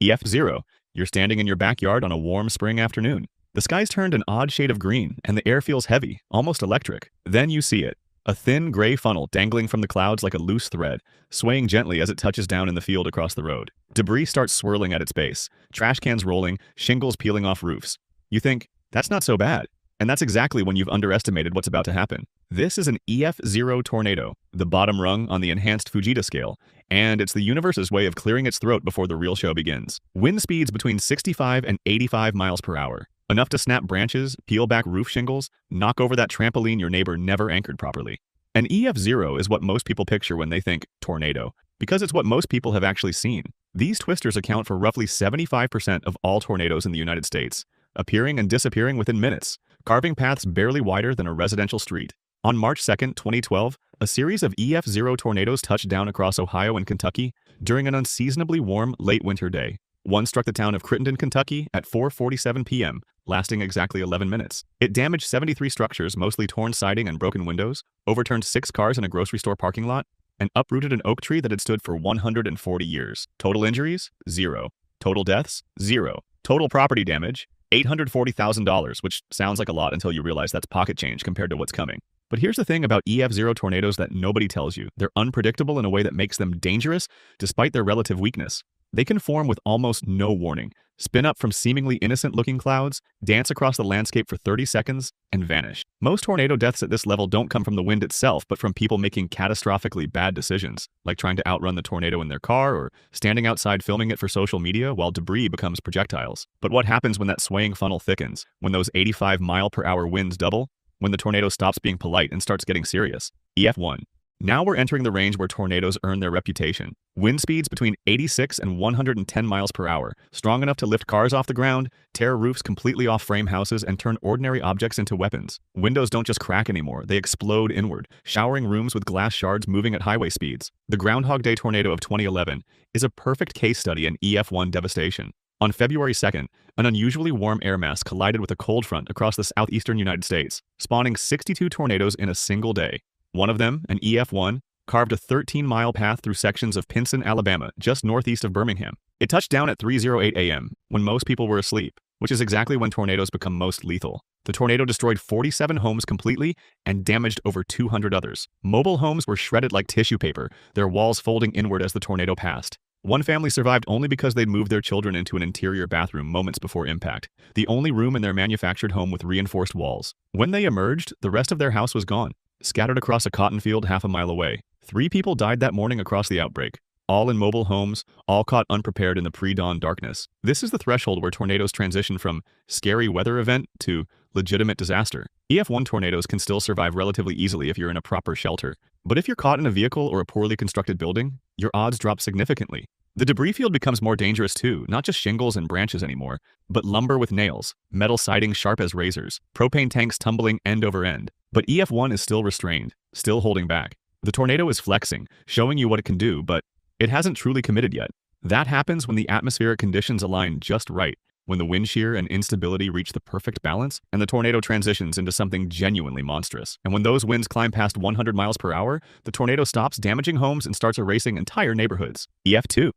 EF0. You're standing in your backyard on a warm spring afternoon. The sky's turned an odd shade of green, and the air feels heavy, almost electric. Then you see it. A thin, gray funnel dangling from the clouds like a loose thread, swaying gently as it touches down in the field across the road. Debris starts swirling at its base, trash cans rolling, shingles peeling off roofs. You think, that's not so bad. And that's exactly when you've underestimated what's about to happen. This is an EF0 tornado, the bottom rung on the enhanced Fujita scale, and it's the universe's way of clearing its throat before the real show begins. Wind speeds between 65 and 85 miles per hour. Enough to snap branches, peel back roof shingles, knock over that trampoline your neighbor never anchored properly. An EF0 is what most people picture when they think tornado, because it's what most people have actually seen. These twisters account for roughly 75% of all tornadoes in the United States, appearing and disappearing within minutes, carving paths barely wider than a residential street. On March 2, 2012, a series of EF0 tornadoes touched down across Ohio and Kentucky during an unseasonably warm, late winter day. One struck the town of Crittenden, Kentucky at 4:47 p.m., lasting exactly 11 minutes. It damaged 73 structures, mostly torn siding and broken windows, overturned 6 cars in a grocery store parking lot, and uprooted an oak tree that had stood for 140 years. Total injuries? 0. Total deaths? 0. Total property damage? $840,000, which sounds like a lot until you realize that's pocket change compared to what's coming. But here's the thing about EF0 tornadoes that nobody tells you. They're unpredictable in a way that makes them dangerous despite their relative weakness. They can form with almost no warning, spin up from seemingly innocent-looking clouds, dance across the landscape for 30 seconds, and vanish. Most tornado deaths at this level don't come from the wind itself, but from people making catastrophically bad decisions, like trying to outrun the tornado in their car or standing outside filming it for social media while debris becomes projectiles. But what happens when that swaying funnel thickens, when those 85-mile-per-hour winds double, when the tornado stops being polite and starts getting serious? EF1. Now we're entering the range where tornadoes earn their reputation. Wind speeds between 86 and 110 miles per hour, strong enough to lift cars off the ground, tear roofs completely off frame houses, and turn ordinary objects into weapons. Windows don't just crack anymore, they explode inward, showering rooms with glass shards moving at highway speeds. The Groundhog Day tornado of 2011 is a perfect case study in EF1 devastation. On February 2nd, an unusually warm air mass collided with a cold front across the southeastern United States, spawning 62 tornadoes in a single day. One of them, an EF1, carved a 13-mile path through sections of Pinson, Alabama, just northeast of Birmingham. It touched down at 3:08 a.m., when most people were asleep, which is exactly when tornadoes become most lethal. The tornado destroyed 47 homes completely and damaged over 200 others. Mobile homes were shredded like tissue paper, their walls folding inward as the tornado passed. One family survived only because they'd moved their children into an interior bathroom moments before impact, the only room in their manufactured home with reinforced walls. When they emerged, the rest of their house was gone, scattered across a cotton field half a mile away. 3 people died that morning across the outbreak, all in mobile homes, all caught unprepared in the pre-dawn darkness. This is the threshold where tornadoes transition from scary weather event to legitimate disaster. EF1 tornadoes can still survive relatively easily if you're in a proper shelter, but if you're caught in a vehicle or a poorly constructed building, your odds drop significantly. The debris field becomes more dangerous too, not just shingles and branches anymore, but lumber with nails, metal siding sharp as razors, propane tanks tumbling end over end. But EF1 is still restrained, still holding back. The tornado is flexing, showing you what it can do, but it hasn't truly committed yet. That happens when the atmospheric conditions align just right, when the wind shear and instability reach the perfect balance, and the tornado transitions into something genuinely monstrous. And when those winds climb past 100 miles per hour, the tornado stops damaging homes and starts erasing entire neighborhoods. EF2.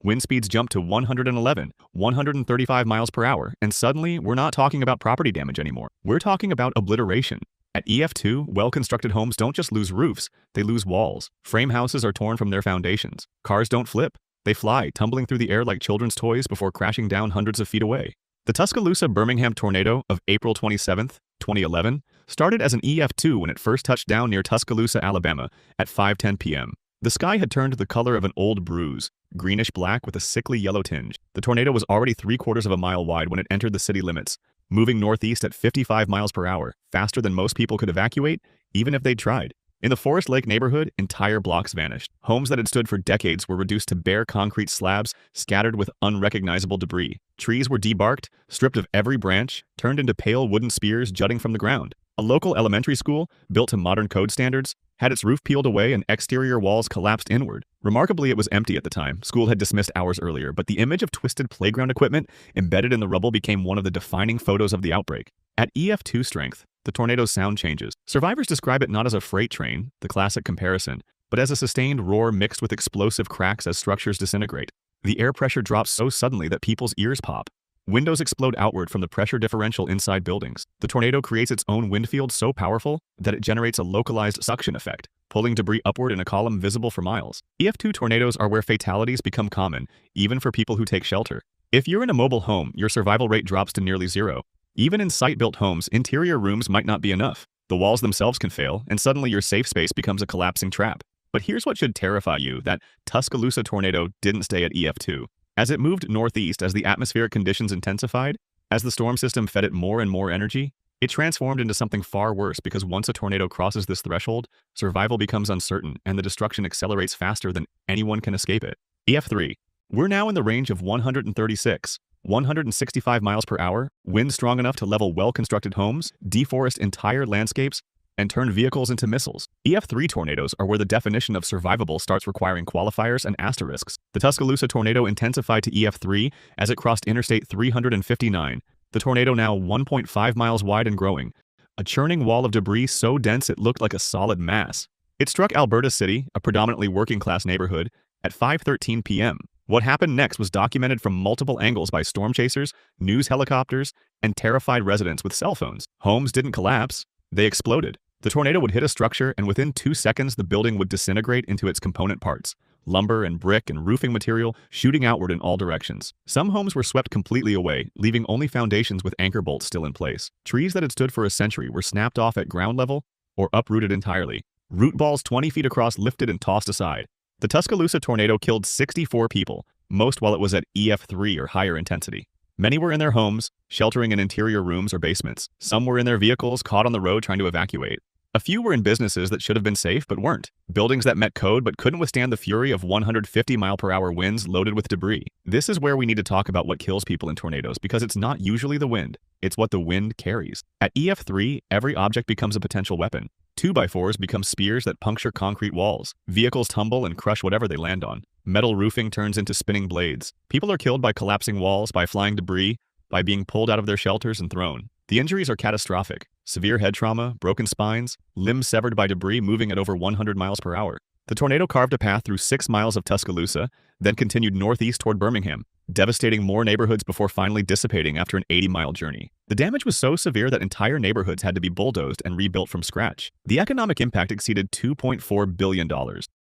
Wind speeds jump to 111, 135 miles per hour, and suddenly we're not talking about property damage anymore. We're talking about obliteration. At EF2, well-constructed homes don't just lose roofs, they lose walls. Frame houses are torn from their foundations. Cars don't flip. They fly, tumbling through the air like children's toys before crashing down hundreds of feet away. The Tuscaloosa-Birmingham tornado of April 27, 2011, started as an EF2 when it first touched down near Tuscaloosa, Alabama, at 5:10 p.m. The sky had turned the color of an old bruise, greenish-black with a sickly yellow tinge. The tornado was already 3/4 of a mile wide when it entered the city limits, moving northeast at 55 miles per hour, faster than most people could evacuate, even if they'd tried. In the Forest Lake neighborhood, entire blocks vanished. Homes that had stood for decades were reduced to bare concrete slabs, scattered with unrecognizable debris. Trees were debarked, stripped of every branch, turned into pale wooden spears jutting from the ground. A local elementary school, built to modern code standards, had its roof peeled away and exterior walls collapsed inward. Remarkably, it was empty at the time. School had dismissed hours earlier, but the image of twisted playground equipment embedded in the rubble became one of the defining photos of the outbreak. At EF2 strength, the tornado's sound changes. Survivors describe it not as a freight train, the classic comparison, but as a sustained roar mixed with explosive cracks as structures disintegrate. The air pressure drops so suddenly that people's ears pop. Windows explode outward from the pressure differential inside buildings. The tornado creates its own wind field so powerful that it generates a localized suction effect, pulling debris upward in a column visible for miles. EF2 tornadoes are where fatalities become common, even for people who take shelter. If you're in a mobile home, your survival rate drops to nearly zero. Even in site-built homes, interior rooms might not be enough. The walls themselves can fail, and suddenly your safe space becomes a collapsing trap. But here's what should terrify you, that Tuscaloosa tornado didn't stay at EF2. As it moved northeast as the atmospheric conditions intensified, as the storm system fed it more and more energy, it transformed into something far worse because once a tornado crosses this threshold, survival becomes uncertain and the destruction accelerates faster than anyone can escape it. EF3. We're now in the range of 165 miles per hour, winds strong enough to level well-constructed homes, deforest entire landscapes, and turn vehicles into missiles. EF3 tornadoes are where the definition of survivable starts requiring qualifiers and asterisks. The Tuscaloosa tornado intensified to EF3 as it crossed Interstate 359, the tornado now 1.5 miles wide and growing, a churning wall of debris so dense it looked like a solid mass. It struck Alberta City, a predominantly working-class neighborhood, at 5:13 p.m. What happened next was documented from multiple angles by storm chasers, news helicopters, and terrified residents with cell phones. Homes didn't collapse, they exploded. The tornado would hit a structure, and within 2 seconds, the building would disintegrate into its component parts, lumber and brick and roofing material shooting outward in all directions. Some homes were swept completely away, leaving only foundations with anchor bolts still in place. Trees that had stood for a century were snapped off at ground level or uprooted entirely. Root balls 20 feet across lifted and tossed aside. The Tuscaloosa tornado killed 64 people, most while it was at EF3 or higher intensity. Many were in their homes, sheltering in interior rooms or basements. Some were in their vehicles, caught on the road trying to evacuate. A few were in businesses that should have been safe but weren't. Buildings that met code but couldn't withstand the fury of 150-mile-per-hour winds loaded with debris. This is where we need to talk about what kills people in tornadoes, because it's not usually the wind. It's what the wind carries. At EF3, every object becomes a potential weapon. 2x4s become spears that puncture concrete walls. Vehicles tumble and crush whatever they land on. Metal roofing turns into spinning blades. People are killed by collapsing walls, by flying debris, by being pulled out of their shelters and thrown. The injuries are catastrophic. Severe head trauma, broken spines, limbs severed by debris moving at over 100 miles per hour. The tornado carved a path through 6 miles of Tuscaloosa, then continued northeast toward Birmingham, devastating more neighborhoods before finally dissipating after an 80-mile journey. The damage was so severe that entire neighborhoods had to be bulldozed and rebuilt from scratch. The economic impact exceeded $2.4 billion.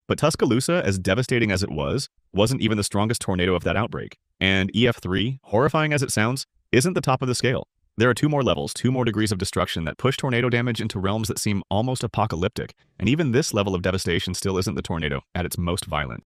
But Tuscaloosa, as devastating as it was, wasn't even the strongest tornado of that outbreak. And EF3, horrifying as it sounds, isn't the top of the scale. There are 2 more levels, 2 more degrees of destruction that push tornado damage into realms that seem almost apocalyptic. And even this level of devastation still isn't the tornado at its most violent.